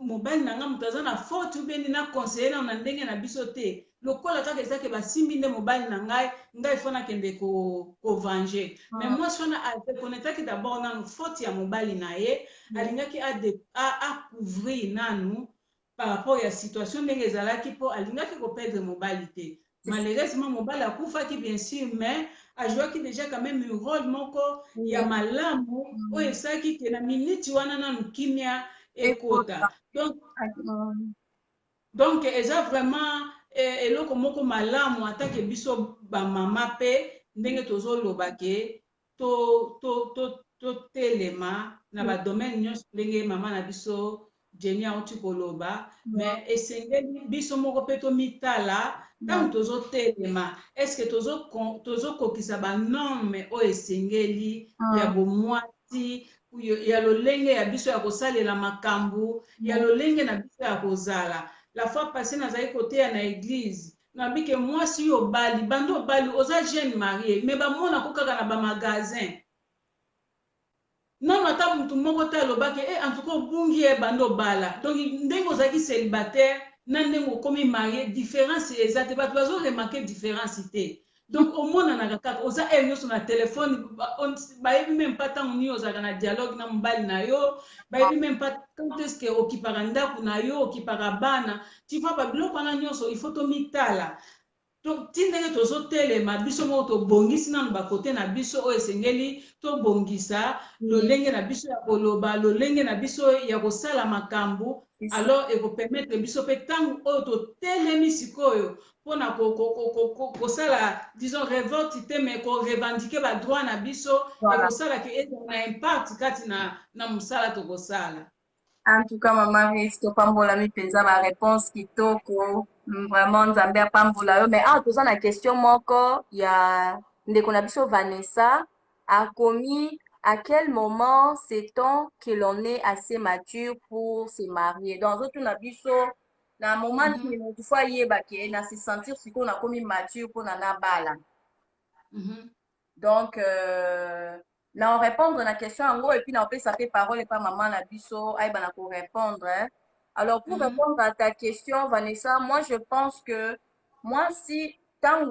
mobali nanga moto aza na faute ubeni na conseiller na ndenge na biso te lokola kaka ezake basimbi nde mobali na ngai fo nakende kovange mais mwasi wana arekonaitaki d'abord nanu faute ya mobali na ye alingaki acouvrir nanu par rapport ya situation ndenge ezalaki mpo alingaki koperdre mobali te malheureusement mobali akufaki bien sûr mais ajouaki déjà quand même un rôle moko ya malamu oyo esalaki ke na miniti wana nanu kimia ekota donc eza vraiment eloko moko malamu atake biso bamama mpe ndenge tozoloba ke totelema na badomaine nyonso ndenge mama na biso Jenny auti koloba mais esengeli biso moko mpe tomitala ntango tozotelema estce tozokokisa banorme oyo esengeli ya bomwasi ya lolenge ya biso ya kosalela makambo ya lolenge na biso ya kozala la fois passée nazali koteya na église nabike mwasi oyo obali bando obali oza jeune marié me bamonako kaka na bamagasin non ata mutu moko te alobaki en tout cas obungi ye bando obala donc ndenge ozalaki célibataire na ndenge okomi marié différence eza te bato bazoremarke différence te donc omonanaka kaka oza ere nyonso na telefone bayebi même pas ntango nini ozalaka na dialogue na mobali na yo bayebi même pas quand est ce que okipaka ndako na yo okipaka bana tu vois babiloko wana nyonso il faut tomitala ti ndenge tozotelema biso moko tobongisi nanu bakote na biso oyo esengeli tobongisa lolenge na biso ya koloba lolenge na biso ya kosala makambo alors ekopermettre biso mpe ntango oyo totelemi sikoyo mpona kosala disons révolte te me korevendike badroit na biso ekosala ke ezala na impact kati na mosala tokosala. En tout cas, Maman Riz, topambola mi penza ba réponse kitoko. Vraiment, Nzambe apambola yo. Mais toza na question moko ya ndeko na biso Vanessa a commis à quel moment sait-on que l'on est assez mature pour se marier? Dans autre na biso na moment ni mutu fois yeba ke na se sentir siko na komi mature pour na bala. Donc na répondre à la question en gros et puis na peut ça fait parole et pas maman la biso aïe bana pour répondre hein. Alors pour répondre à ta question Vanessa, moi je pense que moi si tant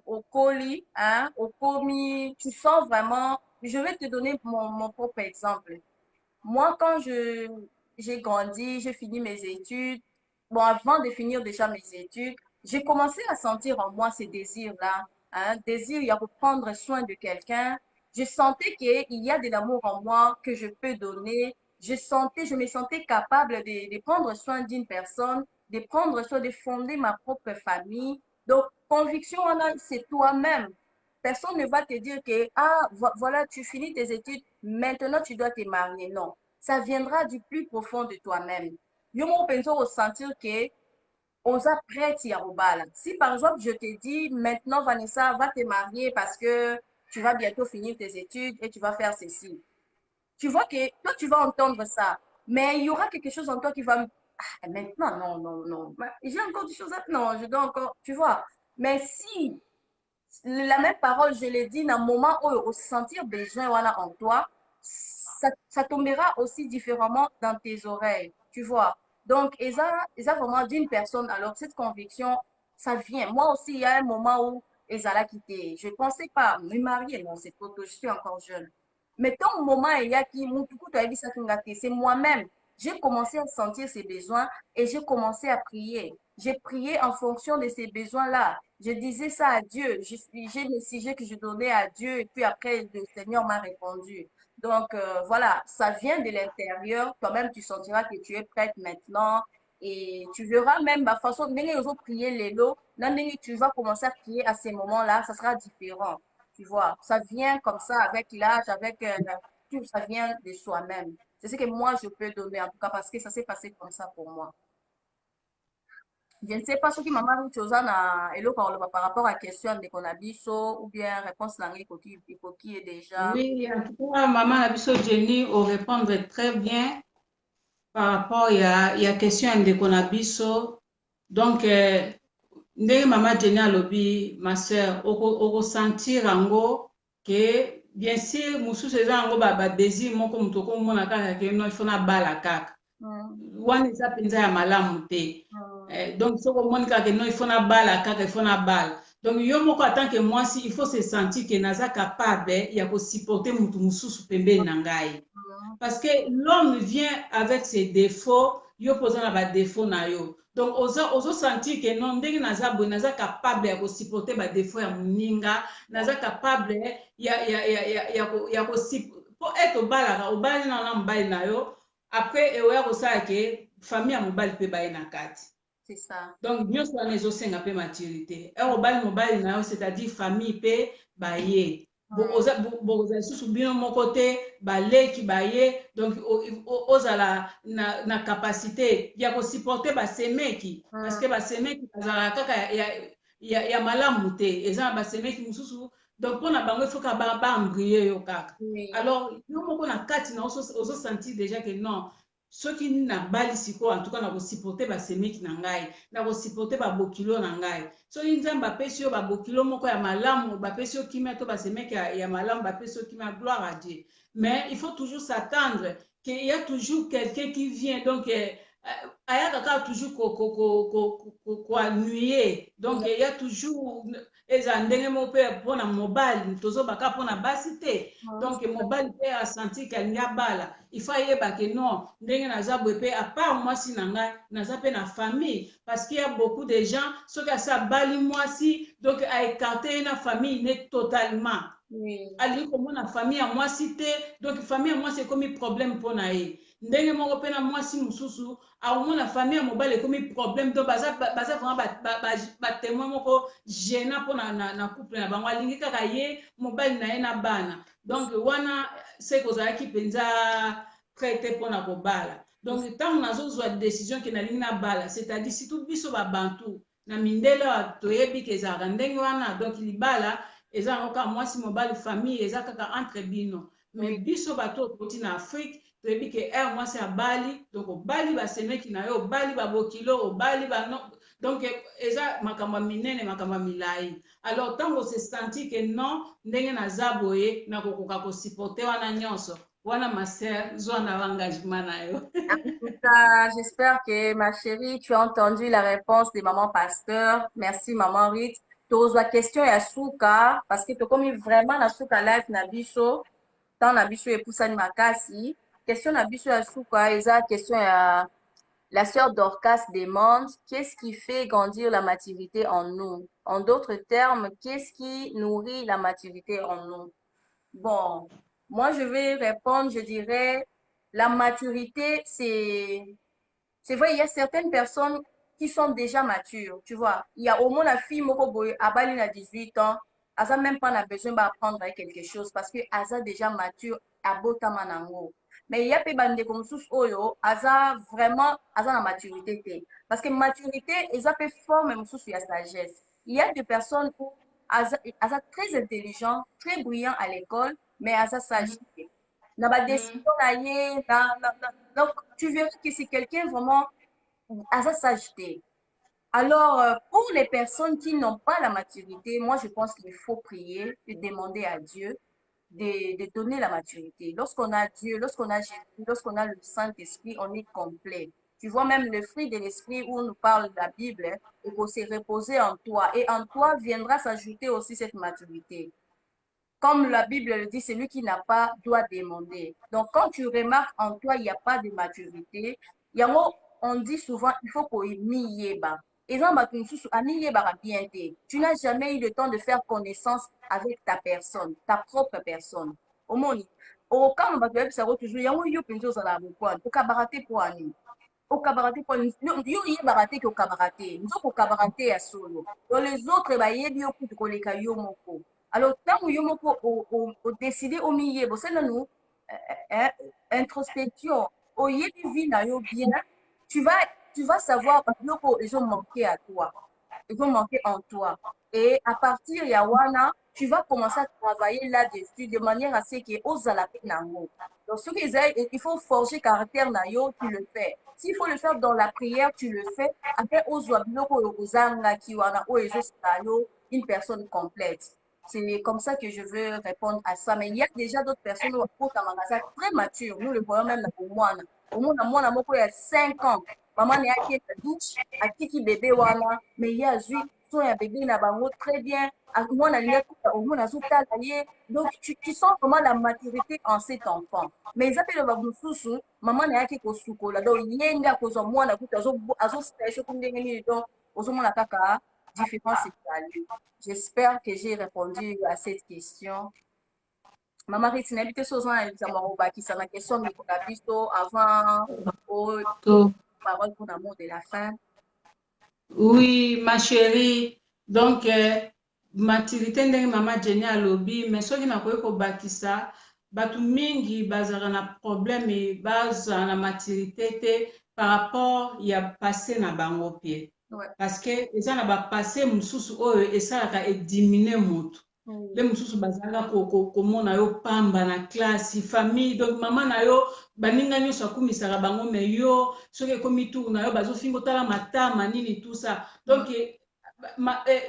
au colis hein au commis tu sens vraiment, je vais te donner mon propre exemple. Moi quand j'ai grandi, j'ai fini mes études, bon avant de finir déjà mes études, j'ai commencé à sentir en moi ces désirs là, hein, désir il y a pour prendre soin de quelqu'un. Je sentais qu'il y a de l'amour en moi que je peux donner. Je me sentais capable de prendre soin d'une personne, de prendre soin, de fonder ma propre famille. Donc, conviction, c'est toi-même. Personne ne va te dire que, voilà, tu finis tes études, maintenant tu dois te marier. Non. ça viendra du plus profond de toi-même. Yo mo penso ressentir que on a prêt à Obala. Si par exemple je te dis maintenant Vanessa va te marier parce que tu vas bientôt finir tes études et tu vas faire ceci. Tu vois que toi tu vas entendre ça, mais il y aura quelque chose en toi qui va maintenant non non non. J'ai encore des choses à non, je dois encore, tu vois. Mais si la même parole, je l'ai dit, dans un moment où ressentir besoin voilà, en toi, ça tombera aussi différemment dans tes oreilles, tu vois. Donc, et ça vraiment d'une personne, alors cette conviction, ça vient. Moi aussi, il y a un moment où Eza l'a quitté. Je ne pensais pas me marier, non, c'est trop tôt, je suis encore jeune. Mais tant au moment, il y a qui, c'est moi-même. J'ai commencé à sentir ses besoins et j'ai commencé à prier. J'ai prié en fonction de ces besoins-là. Je disais ça à Dieu. J'ai les sujets que je donnais à Dieu et puis après, le Seigneur m'a répondu. Donc, voilà, ça vient de l'intérieur. Toi-même, tu sentiras que tu es prête maintenant et tu verras même ma façon dont les autres prier les lots. Tu vas commencer à prier à ces moments-là, ça sera différent. Tu vois, ça vient comme ça avec l'âge, avec tout, ça vient de soi-même. C'est ce que moi, je peux donner, en tout cas, parce que ça s'est passé comme ça pour moi. Je ne sais pas ce qui m'a dit chose na eloko par rapport à question de qu'on a biso ou bien réponse langue qui est déjà. Oui, en tout cas, maman Abisso Jenny, au répondre très bien par rapport à la question de qu'on a biso. Donc, ndenge maman Jenny a lobby, ma soeur, au ressentir ango que bien sûr, mususu eza ango ba désir moko mutoko mona kaka que non il faut na bala kaka. Wana eza penza ya malamu te. Donc, soko omoni kaka non il faut na bala kaka, il faut na bala. Donc, yo moko en tant que moi, si il faut se sentir que naza capable ya ko supporter mutu mususu pembeni na ngai. Parce que l'homme vient avec ses défauts, yo posant ba défaut na yo. Donc, ozo sentir que non, ndenge naza boy, naza capable ya ko supporter ba défaut ya muninga, naza capable ya ko pour être obala na mbali na yo. Après, eoya kosala ke famille ya mobali mpe baye na kati. C'est ça. Donc, nyonso wana ezosenga mpe maturité. Mobali na yo, c'est-à-dire famille mpe baye. Bokozala lisusu bino moko te baleki baye, donc ozala na capacité ya kosupporte basemeki, parce que basemeki bazalaka kaka ya malamu te, eza na basemeki mosusu. Donc, pour na bango, il faut que ba yo kaka. Alors, yo moko na kati na ozo sentir déjà que non, soki na bali siko en tout cas na ko supporter ba semeki na ngai, na ko supporter ba bokilo na ngai. Soki nzambe apesi yo ba bokilo moko ya malamu, ba pesi yo kimia to ba semeki ya malamu, ba pesi yo kimia, gloire à Dieu. Mais il faut toujours s'attendre qu'il y a toujours quelqu'un qui vient, donc ayaka toujours ko annuyer. Donc il y a toujours eza ndenge mo pe pona mobile tozo baka pona basi te. Donc mobile pe a senti qu'elle a bala. Il faut yeba que non ndenge naza boye pe à part moi si nanga naza pe na famille, parce qu'il y a beaucoup de gens ceux qui ça bali moi si, donc a écarté na famille net totalement. Ali komona famille à moi si te, donc famille à moi c'est comme un problème pour nae. Ndenge moko pe na moi si mususu a omona famille ya mobile comme problème, donc baza vraiment ba témoin moko gênant pour na couple na bango alingi kaka ye mobile na ye na bana. Donc wana c'est kozala ki penza traité pour na kobala. Donc tant nazozwa décision ke nalingi na bala, c'est-à-dire si tout biso ba bantu na mindele toyebi ke ezalaka ndenge wana, donc libala eza ngoka mwasi mobali famille eza kaka entre bino. Mais biso bato okoti na Afrique toyebi ke mwasi abali, donc obali basemeki na yo, obali babokilo, obali no, donc eza makambo minene makambo milai. Alors tango se senti que non ndenge naza boye na kokoka ko supporter wana nyonso wana ma sœur zona engagement na yo. En tout cas, j'espère que ma chérie, tu as entendu la réponse de maman pasteur. Merci maman Rit. Tu la question ya suka parce que tu comme vraiment la suka live na biso, tant na biso et pour ça makasi. Question na biso ya suka, eza question ya la sœur Dorcas demande qu'est-ce qui fait grandir la maturité en nous? En d'autres termes, qu'est-ce qui nourrit la maturité en nous? Bon, moi je vais répondre, je dirais la maturité, c'est vrai, il y a certaines personnes qui sont déjà matures, tu vois. Il y a au moins la fille Mokoboy, Abaline a 18 ans, Asa même pas besoin d'apprendre quelque chose parce que Asa déjà mature à Botamanango. Mais il y a pe bandeko mosusu oyo aza vraiment aza na maturité te. Parce que maturité eza pe forme mosusu ya sagesse. Il y a des personnes où aza très intelligent, très brillant à l'école, mais aza sage te. Na ba décision na ye, donc tu verras que c'est quelqu'un vraiment aza sage te. Alors, pour les personnes qui n'ont pas la maturité, moi, je pense qu'il faut prier et demander à Dieu de donner la maturité. Lorsqu'on a Dieu, lorsqu'on a Jésus, lorsqu'on a le Saint-Esprit, on est complet. Tu vois, même le fruit de l'Esprit où on nous parle de la Bible, hein, il faut se reposer en toi. Et en toi viendra s'ajouter aussi cette maturité. Comme la Bible le dit, celui qui n'a pas doit demander. Donc, quand tu remarques en toi, il n'y a pas de maturité, on dit souvent, il faut qu'on y ait. Tu n'as jamais eu le temps de faire connaissance avec ta personne, ta propre personne. Au moins, au cas où tu as toujours, il y a un peu de cabareté pour ani. Au cabareté pour ani. Yo baraté que au cabareté. Nous au cabareté à solo. Dans les autres, bah, il y a beaucoup de collègues yo moko. Alors, tant que yo moko au décidé au milieu, bon, c'est nous, introspection, au yebi vie na yo bien, tu vas, tu vas savoir, ils ont manqué à toi. Ils vont manquer en toi. Et à partir Yawana, tu vas commencer à travailler là-dessus de manière à ce que ozalake nango. Donc, ce qu'ils aient, il faut forger caractère nayo, tu le fais. S'il faut le faire dans la prière, tu le fais. Après, ozoabiloko ozanga kiwana o ezosayo, une personne complète. C'est comme ça que je veux répondre à ça. Mais il y a déjà d'autres personnes au Tamangasa très matures. Nous le voyons même au Moana. Au Moana, il y a 5 ans. Maman est à la douche, à qui bébé wana, mais il y a zui, so ya bébé na bango très bien. Moi, au moins, donc, tu sens vraiment la maturité en cet enfant. Mais ils appellent le baboussou, maman est à qui kosuko, là, donc, il y a une chose, moi, na kuta, azo station, donc, aux hommes, la kaka, différence sexuelle. J'espère que j'ai répondu à cette question. Maman Ritine, habite sur un examen qui s'en a question, mais pour la bisto avant, aux paroles pour l'amour de la fin. Oui, ma chérie. Donc, maturité ndenge mama Jenny alobi, mais soki nakoki kobakisa bato mingi bazalaka na problème bazala na maturité te par rapport ya passé na bango pie. Ouais. Parce que eza na bapassé mosusu oyo esalaka edimine moto. Le mosusu bazalaka komona yo pamba na classe famille, donc mama na yo baninga nyonso akumisaka bango, me yo soki ekomi tour na yo bazofinga otala matama nini tout ça. Donc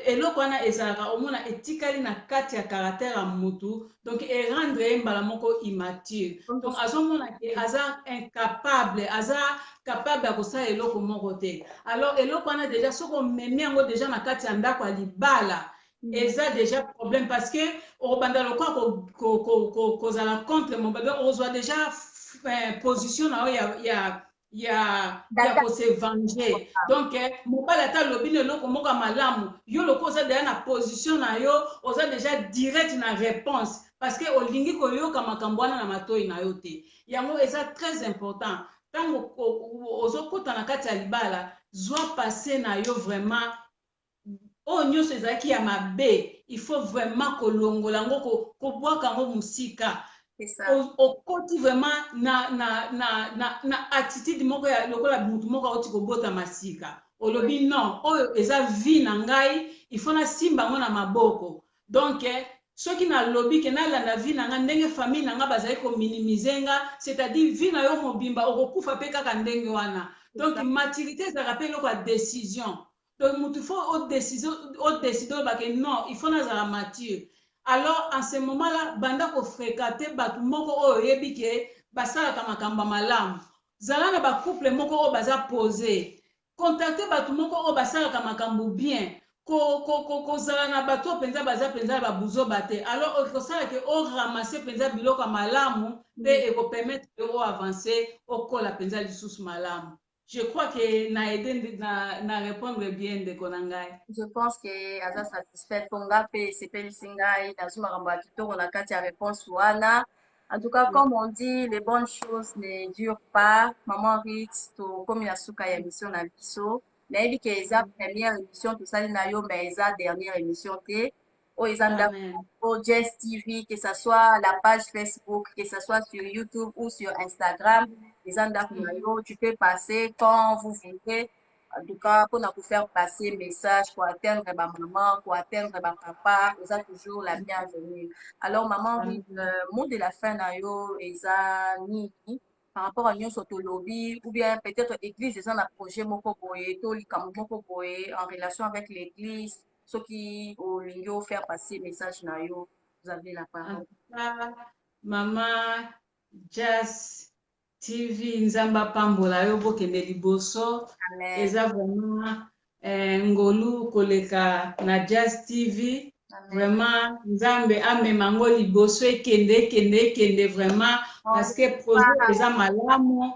eloko wana ezalaka omona etikali na kati ya caractère ya motu, donc erendre ye mbala moko immature. Donc azomona ke aza incapable, aza capable ya kosala eloko moko te. Alors eloko wana deja soki omemi yango deja na kati ya ndako ya libala, eza déjà problème, parce que obanda lokwa kozala contre mon bébé ozwa déjà position na yo ya kose venger. Donc mobali ata lobi na eloko moko ya malamu, yo loko oza deja na position na yo, oza deja direct na réponse, parce que olingi koyoka makambo wana na matoi na yo te. Yango eza très important. Ntango ozokota na kati ya libala, zwa passe na yo vraiment oyo nyonso ezalaki ya mabe, il faut vraiment kolongola yango, kobwaka yango musika. Okoti vraiment na attitude moko ya lokola mutu moko auti kobota masika. Olobi non, oyo eza vie na ngai, il faut na simba yango na maboko. Donc soki na lobi ke nalanda vie na nga ndenge famille na nga bazali kominimize nga, c'est-à-dire vie na yo mobimba okokufa pe kaka ndenge wana. Donc maturité ezalaka pe eloko ya décision. Donc, il faut autre décision, non, il faut nazala mature. Alors, en ce moment-là, banda ko fréquenter batu moko oyo yebi ke basala makambo malamu. Zala na ba couple moko oyo baza posé. Contacter batu moko oyo basala makambo bien. Ko zala na batu penza baza penza ba buzo bate. Alors, ko sala ke o ramasser penza biloko malamu pe e ko permettre o avancer o kola penza lisusu malamu. Je crois que na aidé na répondre bien de konangai. Je pense que aza satisfait tonga pe sepelisi ngai na zuma makambo ya kitoko na kati ya réponse wana. En tout cas, comme on dit, les bonnes choses ne durent pas. Maman Ritz, to komi na suka ya émission na biso. Nayebi ke eza première émission tosali na yo, mais eza dernière émission te. Amen. au Jazz TV, que ce soit la page Facebook, que ce soit sur YouTube ou sur Instagram, les tu peux passer quand vous voulez. En tout cas, pour nous faire passer message, pour atteindre ma maman, pour atteindre ma papa, vous êtes toujours la bienvenue. Alors, maman, oui, Amen. mot de la fin, nayo, eza ni par rapport à nyonso lobby ou bien peut-être église eza na projet moko boye to likambo moko boye en relation avec l'église soki olingi faire passer message na yo, vous avez la En parole. tout cas, Mama Jazz TV, Nzamba Pambola, yo bokende liboso. Amen. Eza vraiment ngolu koleka na Jazz TV. Amen. Vraiment, Nzambe amema ngo liboso ekende vraiment parce que projet eza malamu.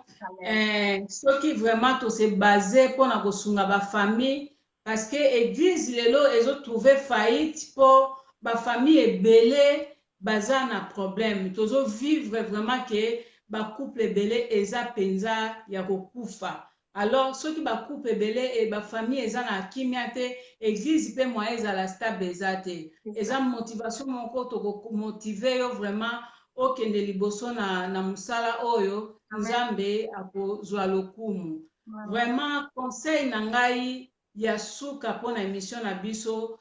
Soki vraiment to se basé pona kosunga ba famille parce que église lelo ezo trouver faillite pour ba famille ebele baza na problème tozo vivre vraiment que ba couple ebele eza penza ya kokufa alors soki ba couple ebele e ba famille eza na kimia te église pe moyen ezala stable eza te eza motivation moko to motiver yo vraiment okende liboso na musala oyo Nzambe akozwa lokumu. Vraiment conseil na ngai ya suka pona émission na biso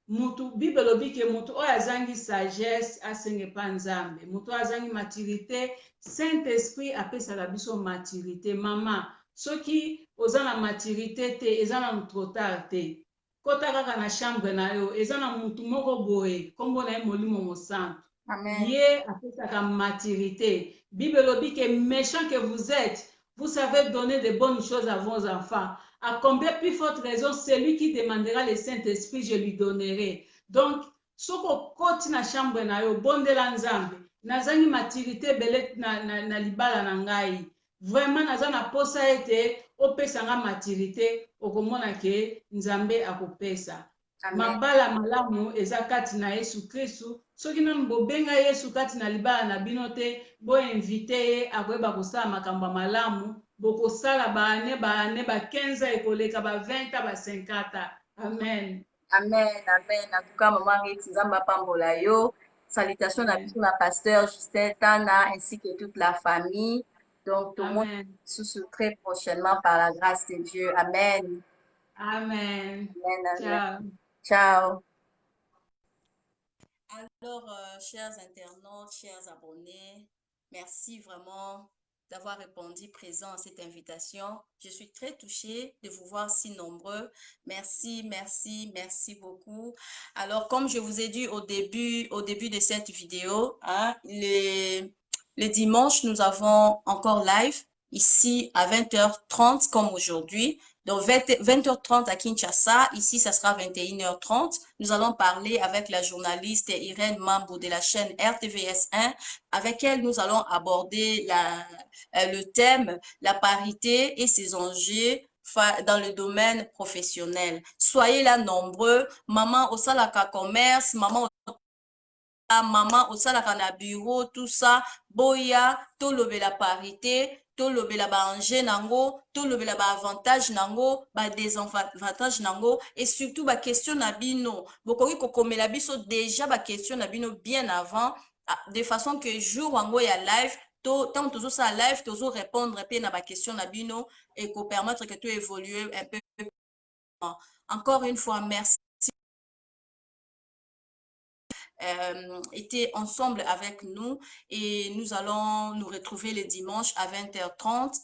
mutu bible lobi ke mutu oyo azangi sagesse asenge pa Nzambe mutu azangi maturité saint esprit apesaka biso maturité mama soki oza na maturité te eza na trop tard te kota kaka na chambre na yo eza na mutu moko boye kombo na ye molimo mosantu ye apesaka maturité bible lobi ke méchant que vous êtes vous savez donner de bonnes choses à vos enfants. À combien plus forte raison, celui qui demandera le Saint-Esprit, je lui donnerai. Donc, soko koti na chambre na yo, bondela Nzambe, nazangi maturité belek na libala na ngai. Vraiment, nazana posa ete, opesa nga maturité, okomona ke Nzambe akopesa. Mabala malamu eza kati na Yesu Kristu. Soki nanu bobenga Yesu kati na libala na bino te, bo invite ye akoyeba kosala makambo malamu, bokosala baane ba 15 ekoleka ba 20 ba 50. Amen. Amen, amen. En tout cas, maman Riti Nzamba Pambola yo. Salutations à tout la pasteur Justin Tana ainsi que toute la famille. Donc, tout le monde se très prochainement par la grâce de Dieu. Amen. Amen. Amen, Ciao. Ciao. Alors, chers internautes, chers abonnés, merci vraiment d'avoir répondu présent à cette invitation. Je suis très touchée de vous voir si nombreux. Merci, merci, merci beaucoup. Alors, comme je vous ai dit au début de cette vidéo, hein, le dimanche, nous avons encore live ici à 20h30 comme aujourd'hui. Donc, 20h30 à Kinshasa. Ici, ça sera 21h30. Nous allons parler avec la journaliste Irène Mambou de la chaîne RTVS1, avec elle, nous allons aborder le thème, la parité et ses enjeux dans le domaine professionnel. Soyez là nombreux. Maman au salaka commerce, maman au salaka na bureau, tout ça. Boya, tolobe la parité. Tolobela ba enjeu nango, tolobela ba avantage nango, ba désavantage nango et surtout ba question na bino. Bokoki kokomela biso déjà ba question na bino bien avant de façon que jour wango ya live tant toujours ça live toujours répondre pe na ba question na bino et ko permettre que tu évoluer un peu. Encore une fois merci. Étaient ensemble avec nous et nous allons nous retrouver le dimanche à 20h30.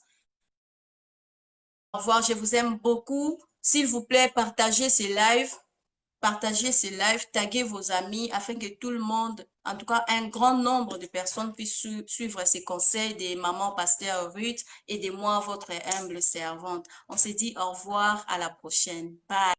Au revoir, je vous aime beaucoup. S'il vous plaît, partagez ces lives, taguez vos amis afin que tout le monde, en tout cas un grand nombre de personnes puissent suivre ces conseils des mamans pasteur Ruth et de moi, votre humble servante. On se dit au revoir, à la prochaine. Bye.